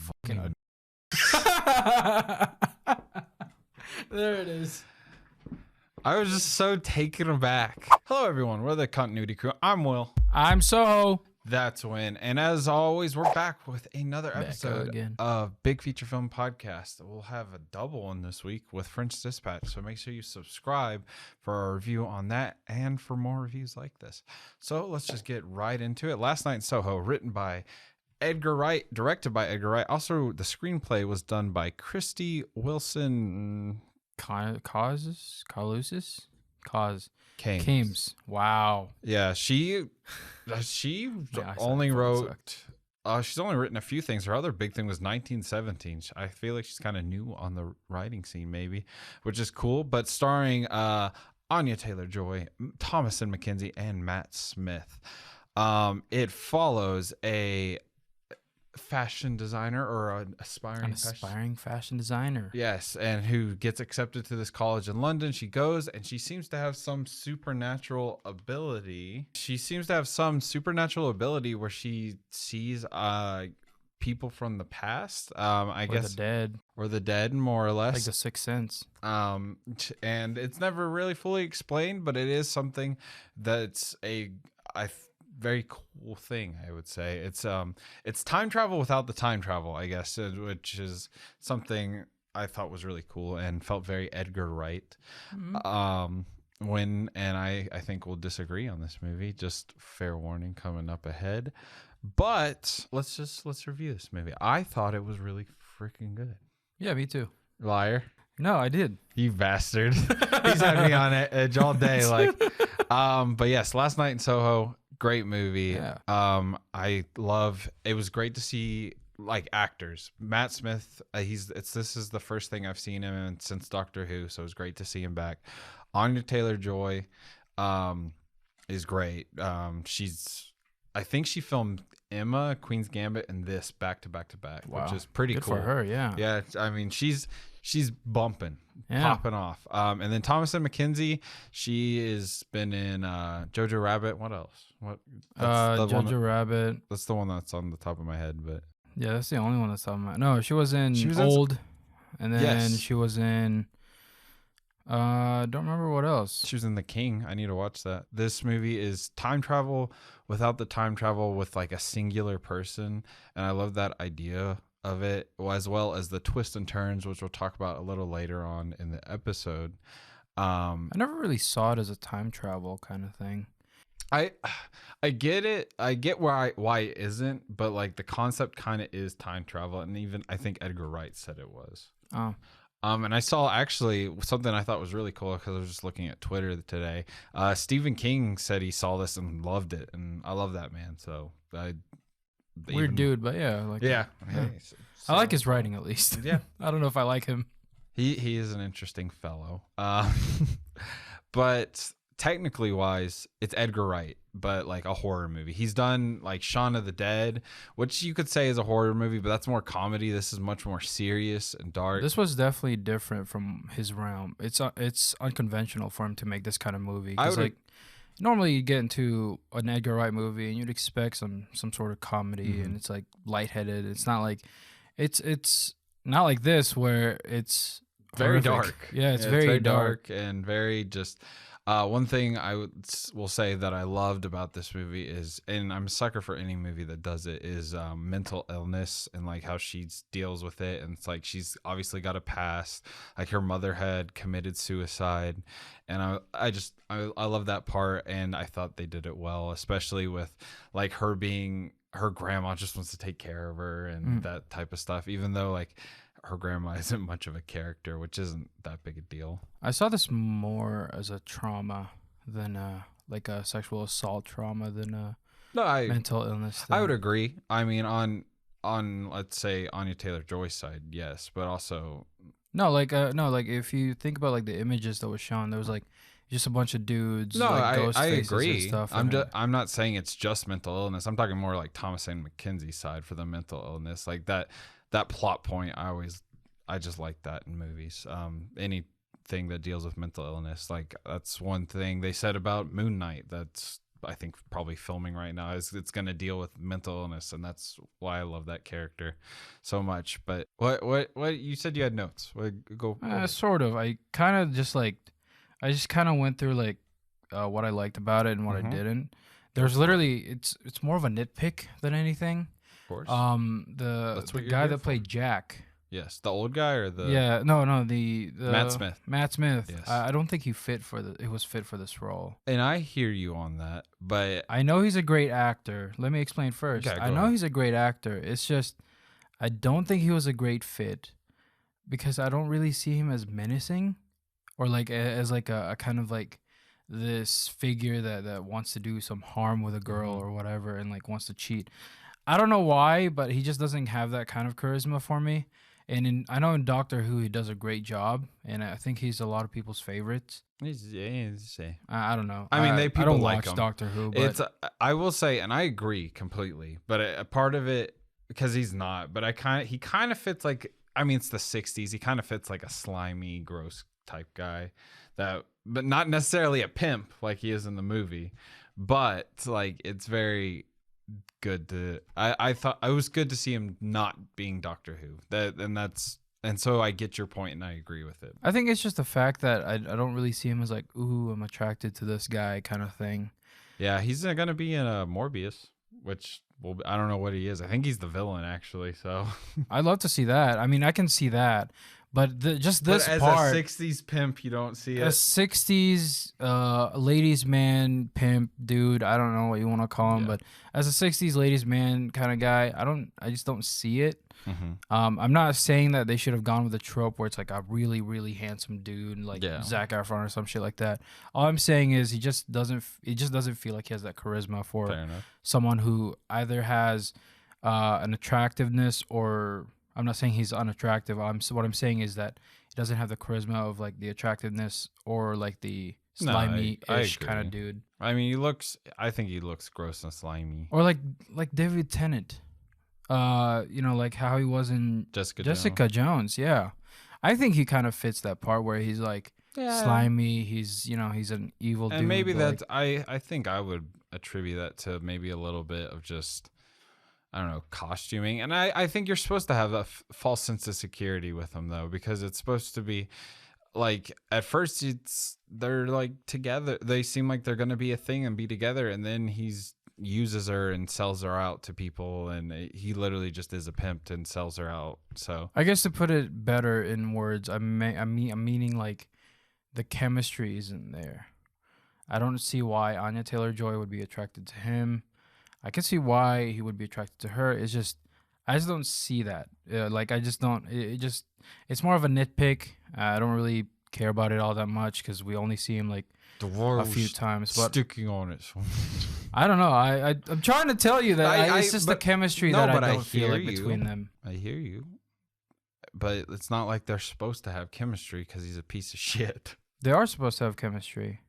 fucking. There it is. I was just so taken aback. Hello, everyone. We're the Continuity Crew. I'm Will. I'm Soho. That's Win. And as always, we're back with another episode again. of Big Feature Film Podcast. We'll have a double one this week with French Dispatch. So make sure you subscribe for our review on that and for more reviews like this. So let's just get right into it. Last Night in Soho, written by Edgar Wright, directed by Edgar Wright. Also, the screenplay was done by Christy Wilson Calusis? Kames. Wow. Yeah, she only wrote. She's only written a few things. Her other big thing was 1917. I feel like she's kind of new on the writing scene, maybe, which is cool. But starring Anya Taylor-Joy, Thomasin McKenzie, and Matt Smith. It follows a fashion designer or an aspiring fashion designer. Yes, and who gets accepted to this college in London. She goes and she seems to have some supernatural ability. Where she sees people from the past. I guess the dead, more or less. Like the Sixth Sense. And it's never really fully explained, but it is something that's very cool thing, I would say. It's time travel without the time travel, I guess, which is something I thought was really cool and felt very Edgar Wright. Mm-hmm. I think we'll disagree on this movie. Just fair warning coming up ahead. But let's review this movie. I thought it was really freaking good. Yeah, me too. Liar. No, I did. You bastard. He's had me on edge all day. But yes, Last Night in Soho. Great movie. Yeah. It was great to see actors. Matt Smith, this is the first thing I've seen him in since Doctor Who, so it was great to see him back. Anya Taylor-Joy is great. I think she filmed Emma, Queen's Gambit, and this back to back, wow. Which is pretty Good cool for her. Yeah. Yeah, I mean she's bumping, popping off. And then Thomasin McKenzie, she has been in Jojo Rabbit. What else? Jojo Rabbit. That's the one that's on the top of my head, but yeah, that's the only one that's on my. No, she was in Old, and then she was in. Don't remember what else. She was in The King. I need to watch that. This movie is time travel without the time travel, with a singular person, and I love that idea of it, as well as the twists and turns, which we'll talk about a little later on in the episode. I never really saw it as a time travel kind of thing. I get it. I get why it isn't, but the concept kind of is time travel, and even I think Edgar Wright said it was. Oh. And I saw actually something I thought was really cool because I was just looking at Twitter today. Stephen King said he saw this and loved it, and I love that man. So weird dude, but yeah, yeah. So, I like his writing at least. Yeah, I don't know if I like him. He is an interesting fellow. But technically wise, it's Edgar Wright, but a horror movie. He's done Shaun of the Dead, which you could say is a horror movie, but that's more comedy. This is much more serious and dark. This was definitely different from his realm. It's unconventional for him to make this kind of movie. Normally you get into an Edgar Wright movie and you'd expect some sort of comedy, and it's lightheaded. It's not it's not like this where it's very horrific. dark. Yeah, it's very dark and very just. One thing I will say that I loved about this movie is, and I'm a sucker for any movie that does it, is mental illness and how she deals with it. And it's she's obviously got a past. Her mother had committed suicide, and I love that part, and I thought they did it well, especially with her being, her grandma just wants to take care of her and that type of stuff, even though her grandma isn't much of a character, which isn't that big a deal. I saw this more as a trauma than a sexual assault trauma than a mental illness thing. I would agree. I mean, on let's say Anya Taylor-Joy's side, yes, but also if you think about the images that was shown, there was just a bunch of dudes. No, ghost I faces agree. And stuff I'm not saying it's just mental illness. I'm talking more Thomasin McKenzie's side for the mental illness, that plot point. I just like that in movies. Anything that deals with mental illness, that's one thing they said about Moon Knight. That's I think probably filming right now, is it's going to deal with mental illness, and that's why I love that character so much. But what you said you had notes? Go sort of. I kind of just like, I just kind of went through like what I liked about it and what I didn't. There's literally it's more of a nitpick than anything. Of course. The guy that played Jack. Yes, the old guy or the the Matt Smith. Matt Smith. Yes. I don't think he was fit for this role. And I hear you on that, but I know he's a great actor. Let me explain first. Okay, I know he's a great actor. It's just I don't think he was a great fit because I don't really see him as menacing or like as like a kind of like this figure that wants to do some harm with a girl or whatever and like wants to cheat. I don't know why, but he just doesn't have that kind of charisma for me. And I know in Doctor Who he does a great job, and I think he's a lot of people's favorites. I don't know. I mean, I don't like watch him. Doctor Who, but I will say, and I agree completely. But a part of it, because he's not, but he kind of fits like, I mean, it's the '60s. He kind of fits like a slimy, gross type guy, but not necessarily a pimp like he is in the movie. But like, it's very good to I thought it was good to see him not being Doctor Who, and so I get your point and I agree with it. I think it's just the fact that I don't really see him as like, ooh, I'm attracted to this guy kind of thing. Yeah, he's gonna be in a Morbius, which I don't know what he is. I think he's the villain actually. So I'd love to see that. I mean, I can see that. But just this as part, a '60s pimp, you don't see it. A '60s ladies man pimp dude. I don't know what you want to call him, but as a '60s ladies man kind of guy, I just don't see it. I'm not saying that they should have gone with a trope where it's like a really really handsome dude like Zac Efron or some shit like that. All I'm saying is he just doesn't feel like he has that charisma for someone who either has an attractiveness or. I'm not saying he's unattractive. What I'm saying is that he doesn't have the charisma of like the attractiveness or like the slimy-ish kind of dude. I mean, I think he looks gross and slimy. Or like David Tennant. Like how he was in Jessica Jones. Yeah, I think he kind of fits that part where he's like slimy. He's he's an evil dude. And maybe that's I think I would attribute that to maybe a little bit of just. I don't know, costuming. And I think you're supposed to have a false sense of security with them, though, because it's supposed to be like at first they're like together. They seem like they're going to be a thing and be together. And then he uses her and sells her out to people. And he literally just is a pimp and sells her out. So I guess to put it better in words, I'm meaning like the chemistry isn't there. I don't see why Anya Taylor-Joy would be attracted to him. I can see why he would be attracted to her. It's just, I just don't see that. I just don't. It's more of a nitpick. I don't really care about it all that much because we only see him like a few times. But sticking on it. I don't know. I'm trying to tell you that it's just the chemistry that I don't feel like between them. I hear you, but it's not like they're supposed to have chemistry because he's a piece of shit. They are supposed to have chemistry.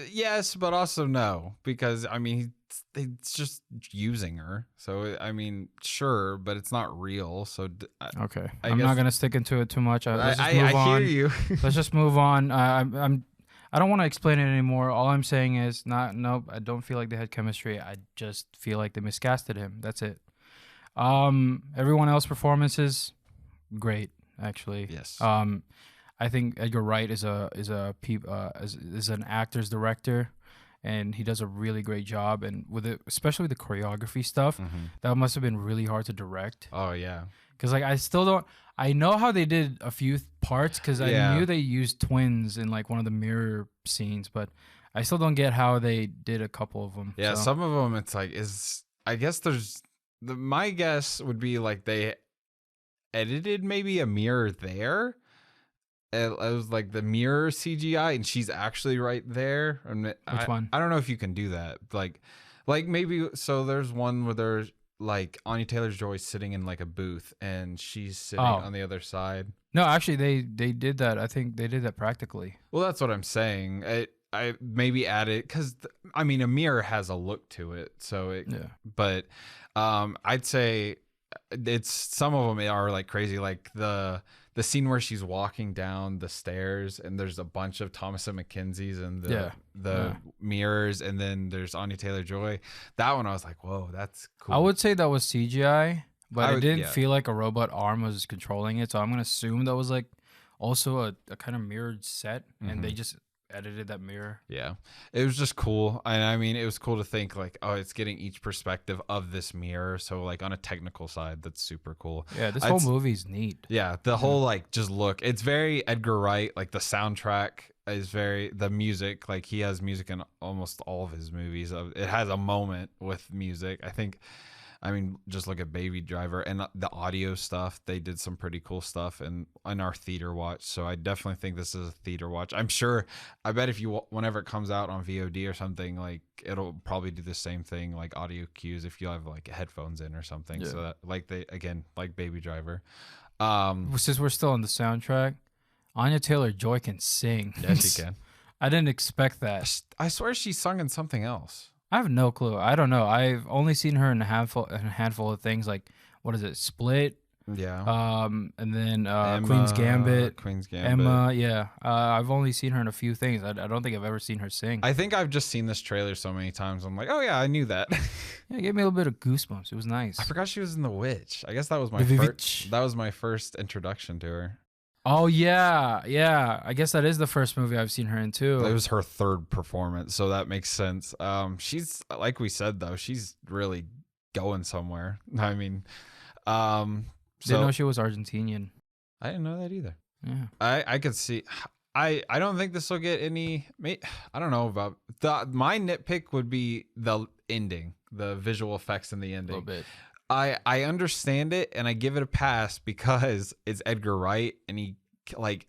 Yes, but also no, because I mean, it's just using her. So I mean, sure, but it's not real. So okay, I'm not gonna stick into it too much. Let's just move on. I hear you. Let's just move on. I don't want to explain it anymore. All I'm saying is, nope. I don't feel like they had chemistry. I just feel like they miscasted him. That's it. Everyone else performances, great actually. Yes. I think Edgar Wright is an actor's director, and he does a really great job. And especially with the choreography stuff, that must have been really hard to direct. Oh yeah, because like I still don't. I know how they did a few parts because I knew they used twins in like one of the mirror scenes, but I still don't get how they did a couple of them. Yeah, so. Some of them it's like I guess my guess would be like they edited maybe a mirror there. It was like the mirror CGI, and she's actually right there. Which one? I don't know if you can do that. Like maybe so. There's one where there's like Anya Taylor-Joy sitting in like a booth, and she's sitting on the other side. No, actually, they did that. I think they did that practically. Well, that's what I'm saying. I maybe added because I mean a mirror has a look to it, so But I'd say it's some of them are like crazy, like the scene where she's walking down the stairs and there's a bunch of Thomas and Mackenzie's and the mirrors, and then there's Anya Taylor-Joy. That one I was like, whoa, that's cool. I would say that was CGI, but it didn't feel like a robot arm was controlling it, so I'm gonna assume that was like also a kind of mirrored set, and they just edited that mirror. Yeah, it was just cool. And I mean, it was cool to think like, oh, it's getting each perspective of this mirror. So like on a technical side, that's super cool. Yeah, this whole movie's neat. Yeah, the whole like just look, it's very Edgar Wright. Like the soundtrack is the music, like he has music in almost all of his movies. It has a moment with music. I mean, just look at Baby Driver and the audio stuff. They did some pretty cool stuff in our theater watch. So I definitely think this is a theater watch. I bet if whenever it comes out on VOD or something, like it'll probably do the same thing, like audio cues if you have like headphones in or something. Yeah. So that like like Baby Driver. Since we're still on the soundtrack, Anya Taylor-Joy can sing. Yes, she can. I didn't expect that. I swear she sung in something else. I have no clue. I don't know. I've only seen her in a handful of things. Like, what is it? Split. Yeah. And then Emma, Queen's Gambit. Emma. Yeah. I've only seen her in a few things. I don't think I've ever seen her sing. I think I've just seen this trailer so many times. I'm like, oh yeah, I knew that. Yeah, it gave me a little bit of goosebumps. It was nice. I forgot she was in The Witch. I guess that was my first introduction to her. Oh yeah. I guess that is the first movie I've seen her in too. It was her third performance, so that makes sense. She's, like we said though, she's really going somewhere. I mean, didn't know she was Argentinian. I didn't know that either. Yeah, I could see. I don't think this will get any. I don't know about my nitpick would be the ending, the visual effects in the ending. A little bit. I understand it and I give it a pass because it's Edgar Wright and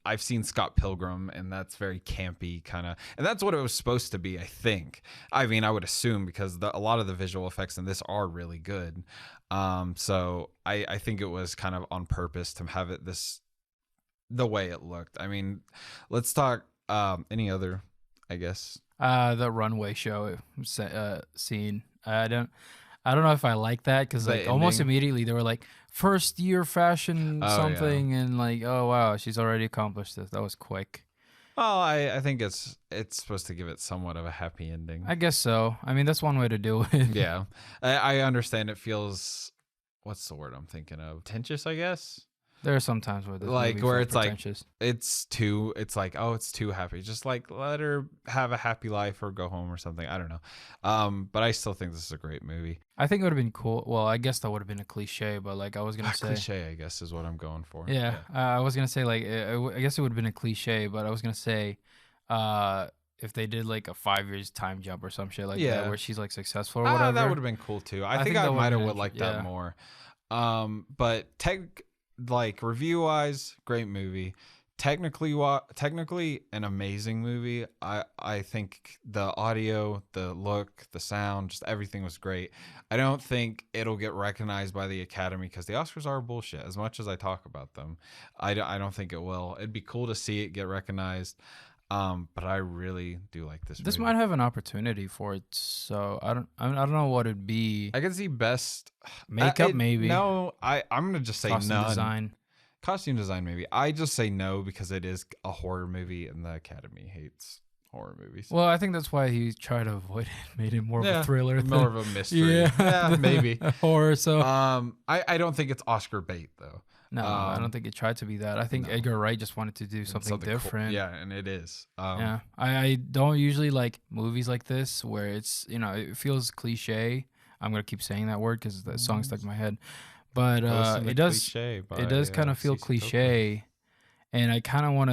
I've seen Scott Pilgrim and that's very campy kind of, and that's what it was supposed to be, I think. I mean, I would assume because a lot of the visual effects in this are really good. So I think it was kind of on purpose to have it the way it looked. I mean, let's talk any other, I guess. The runway show scene. I don't know if I like that because like almost immediately they were like first year fashion something and like, oh wow, she's already accomplished this. That was quick. Well, I think it's supposed to give it somewhat of a happy ending. I guess so. I mean, that's one way to do it. Yeah, I understand. It feels, what's the word I'm thinking of? Pretentious, I guess. There are some times where it's like it's like, oh, it's too happy. Just like let her have a happy life or go home or something. I don't know. But I still think this is a great movie. I think it would have been cool. Well, I guess that would have been a cliche, but like I was gonna say, cliche, I guess is what I'm going for. Yeah. I was gonna say like I guess it would have been a cliche, but I was gonna say, if they did like a 5 years time jump or some shit like that, where she's like successly or whatever, that would have been cool too. I think I might have liked that more. But like review wise, great movie. Technically an amazing movie. I think the audio, the look, the sound, just everything was great. I don't think it'll get recognized by the Academy because the Oscars are bullshit. As much as I talk about them, I don't think it will. It'd be cool to see it get recognized. But I really do like this movie. This might have an opportunity for it, so I don't know what it'd be. I can see best makeup, maybe. No, I'm gonna just say costume none. design. Costume design, maybe. I just say no because it is a horror movie, and the Academy hates horror movies. Well, I think that's why he tried to avoid it, made it more of a thriller, more of a mystery. Yeah, maybe horror. So, I don't think it's Oscar bait though. No, I don't think it tried to be that. I think Edgar Wright just wanted to do something different. Cool. Yeah, and it is. Yeah, I don't usually like movies like this where it's, it feels cliche. I'm gonna keep saying that word because the song stuck in my head, but it does kind of feel cliche, and I kind of want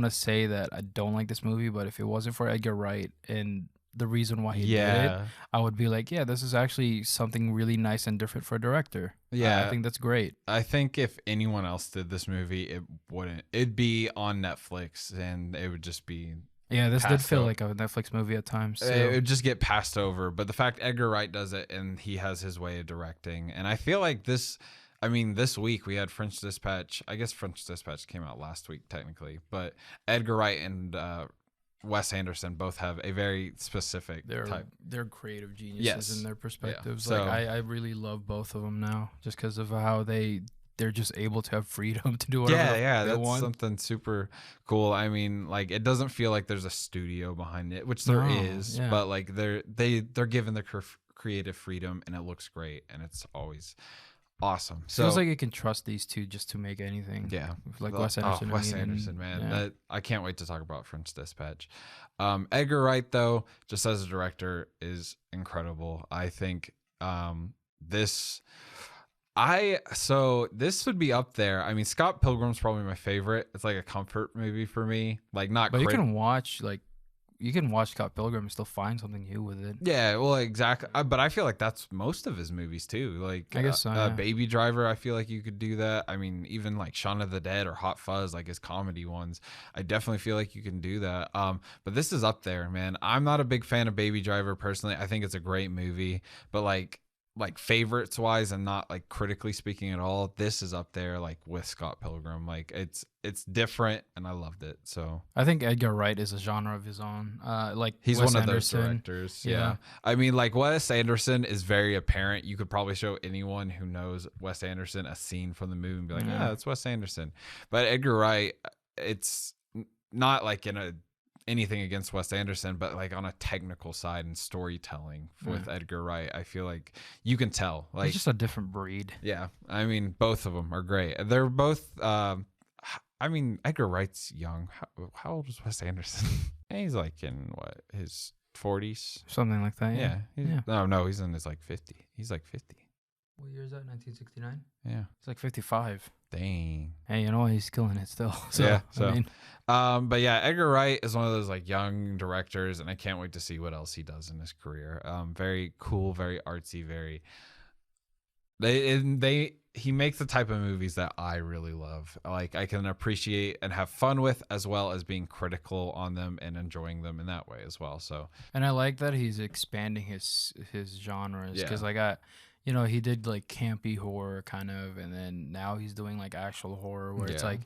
to say that I don't like this movie, but if it wasn't for Edgar Wright and the reason why he did it, I would be like, yeah, this is actually something really nice and different for a director. Yeah, I think that's great. I think if anyone else did this movie, it'd be on Netflix and it would just be. Yeah, this did feel like a Netflix movie at times. So. It would just get passed over. But the fact Edgar Wright does it and he has his way of directing, and I feel like this week we had French Dispatch. I guess French Dispatch came out last week technically, but Edgar Wright and Wes Anderson both have a very specific type. They're creative geniuses in their perspectives. Yeah. So, I really love both of them now, just because of how they're just able to have freedom to do whatever they want. That's something super cool. I mean, like, it doesn't feel like there's a studio behind it, which there is, but like they're given their creative freedom, and it looks great, and it's always awesome. So feels like you can trust these two just to make anything. Yeah, like Wes Anderson. Wes Anderson, man, I can't wait to talk about French Dispatch. Edgar Wright, though, just as a director, is incredible. I think this would be up there. I mean, Scott Pilgrim's probably my favorite. It's like a comfort movie for me. Like, not. But you can watch Scott Pilgrim and still find something new with it. Yeah, well, exactly. But I feel like that's most of his movies too. Like, I guess so, Baby Driver, I feel like you could do that. I mean, even like Shaun of the Dead or Hot Fuzz, like his comedy ones, I definitely feel like you can do that. But this is up there, man. I'm not a big fan of Baby Driver personally. I think it's a great movie, but like favorites wise and not like critically speaking at all, this is up there like with Scott Pilgrim. Like, it's different, and I loved it. So I think Edgar Wright is a genre of his own. Like, he's Wes one Anderson. of those directors. Yeah. I mean, like, Wes Anderson is very apparent. You could probably show anyone who knows Wes Anderson a scene from the movie and be like, yeah, it's Wes Anderson. But Edgar Wright, it's not like anything against Wes Anderson, but like on a technical side and storytelling with Edgar Wright, I feel like you can tell. Like, it's just a different breed. Yeah, I mean, both of them are great. They're both. I mean, Edgar Wright's young. How old is Wes Anderson? He's like in his 40s, something like that. Yeah. No, he's in his like 50. He's like 50. What year is that? 1969. Yeah, he's like 55. Dang. Hey, you know, he's killing it still. So, yeah. So, I mean, but yeah, Edgar Wright is one of those like young directors, and I can't wait to see what else he does in his career. Very cool, very artsy, very. He makes the type of movies that I really love. Like, I can appreciate and have fun with, as well as being critical on them and enjoying them in that way as well. So, and I like that he's expanding his genres, because he did like campy horror kind of, and then now he's doing like actual horror where it's like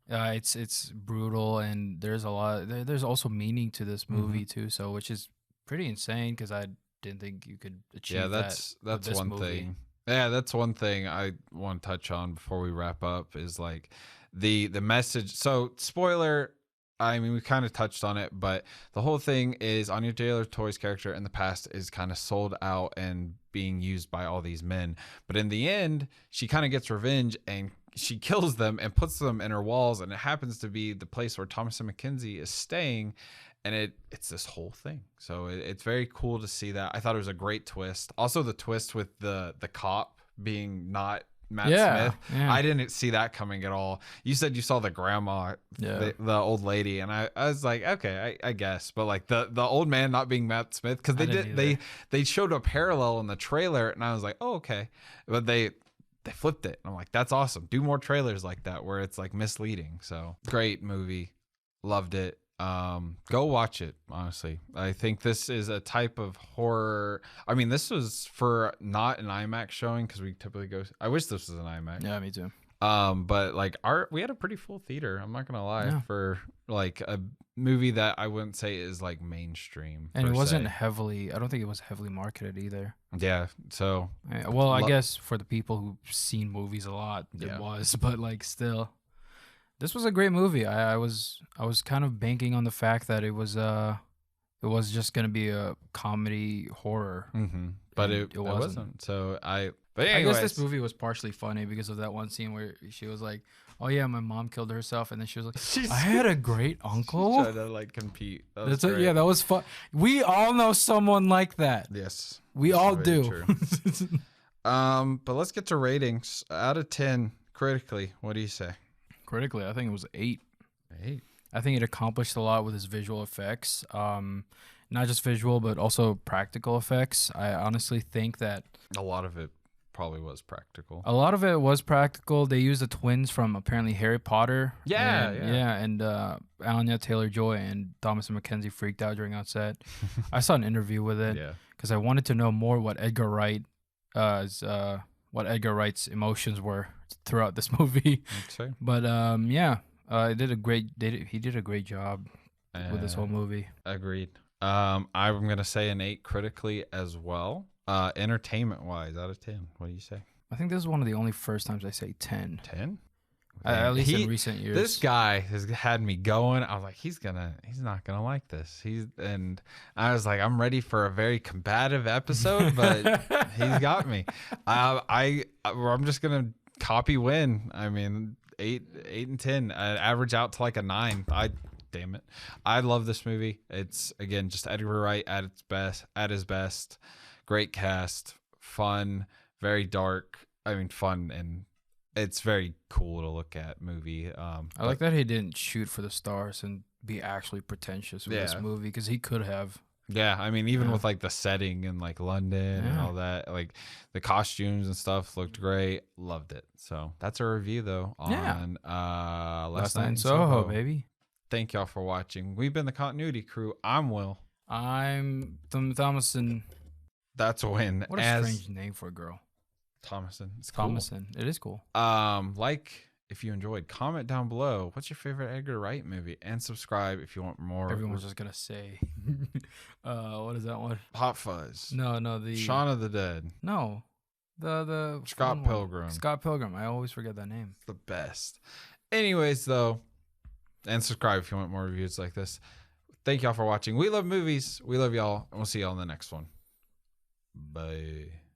it's brutal, and there's also meaning to this movie too. So, which is pretty insane, because I didn't think you could achieve that's one movie. Thing. Yeah, that's one thing I want to touch on before we wrap up, is like the message. So, spoiler, I mean, we kind of touched on it, but the whole thing is Anya Taylor-Joy's character in the past is kind of sold out and being used by all these men. But in the end, she kind of gets revenge, and she kills them and puts them in her walls. And it happens to be the place where Thomasin McKenzie is staying. And it's this whole thing. So it's very cool to see that. I thought it was a great twist. Also, the twist with the cop being not Matt Smith. Yeah. I didn't see that coming at all. You said you saw the grandma, the old lady, and I was like, okay, I guess. But like the old man not being Matt Smith, because they showed a parallel in the trailer, and I was like, oh, okay. But they flipped it. I'm like, that's awesome. Do more trailers like that where it's like misleading. So great movie. Loved it. Go watch it, honestly. I think this is a type of horror. I mean, this was for not an IMAX showing, because we typically go. I wish this was an IMAX. Yeah, me too. But like we had a pretty full theater. I'm not gonna lie, for like a movie that I wouldn't say is like mainstream. And it wasn't heavily. I don't think it was heavily marketed either. Yeah. So. Well, I guess for the people who've seen movies a lot, it was. But like still. This was a great movie. I was kind of banking on the fact that it was just gonna be a comedy horror, but it wasn't. So but I guess this movie was partially funny because of that one scene where she was like, "Oh yeah, my mom killed herself," and then she was like, "I had a great uncle." She's trying to like compete. Yeah, that was fun. We all know someone like that. Yes, we all do. But let's get to ratings. Out of 10, critically, what do you say? Critically, I think it was 8. 8. I think it accomplished a lot with its visual effects. Not just visual, but also practical effects. I honestly think that a lot of it probably was practical. A lot of it was practical. They used the twins from apparently Harry Potter. And Anya Taylor-Joy and Thomasin McKenzie freaked out during on set. I saw an interview with it because I wanted to know more what Edgar Wright's emotions were throughout this movie. Okay. But he did a great job. with this whole movie. Agreed. I'm gonna say an 8 critically as well. Entertainment wise, out of 10, what do you say? I think this is one of the only first times I say 10. 10? At least in recent years. This guy has had me going. I was like, he's not gonna like this. And I was like, I'm ready for a very combative episode, but he's got me. I'm just gonna copy win. I mean, 8 and 10, average out to like a 9. Damn it, I love this movie. It's again just Edgar Wright at his best. Great cast, fun, very dark. I mean, fun, and it's very cool to look at movie. I like that he didn't shoot for the stars and be actually pretentious with this movie, because he could have. Yeah, I mean, even with like the setting in like London and all that, like the costumes and stuff looked great. Loved it. So that's a review though on Last Night in Soho, baby. Thank y'all for watching. We've been the Continuity Crew. I'm Will. I'm Thomason. That's a win. What a strange name for a girl. Thomason. It's Thomason. Cool. It is cool. If you enjoyed, comment down below. What's your favorite Edgar Wright movie? And subscribe if you want more. Everyone's just gonna say, what is that one? Hot Fuzz. No, the Shaun of the Dead. No, the Scott Pilgrim. Scott Pilgrim. I always forget that name. The best. Anyways, though, and subscribe if you want more reviews like this. Thank y'all for watching. We love movies. We love y'all, and we'll see y'all in the next one. Bye.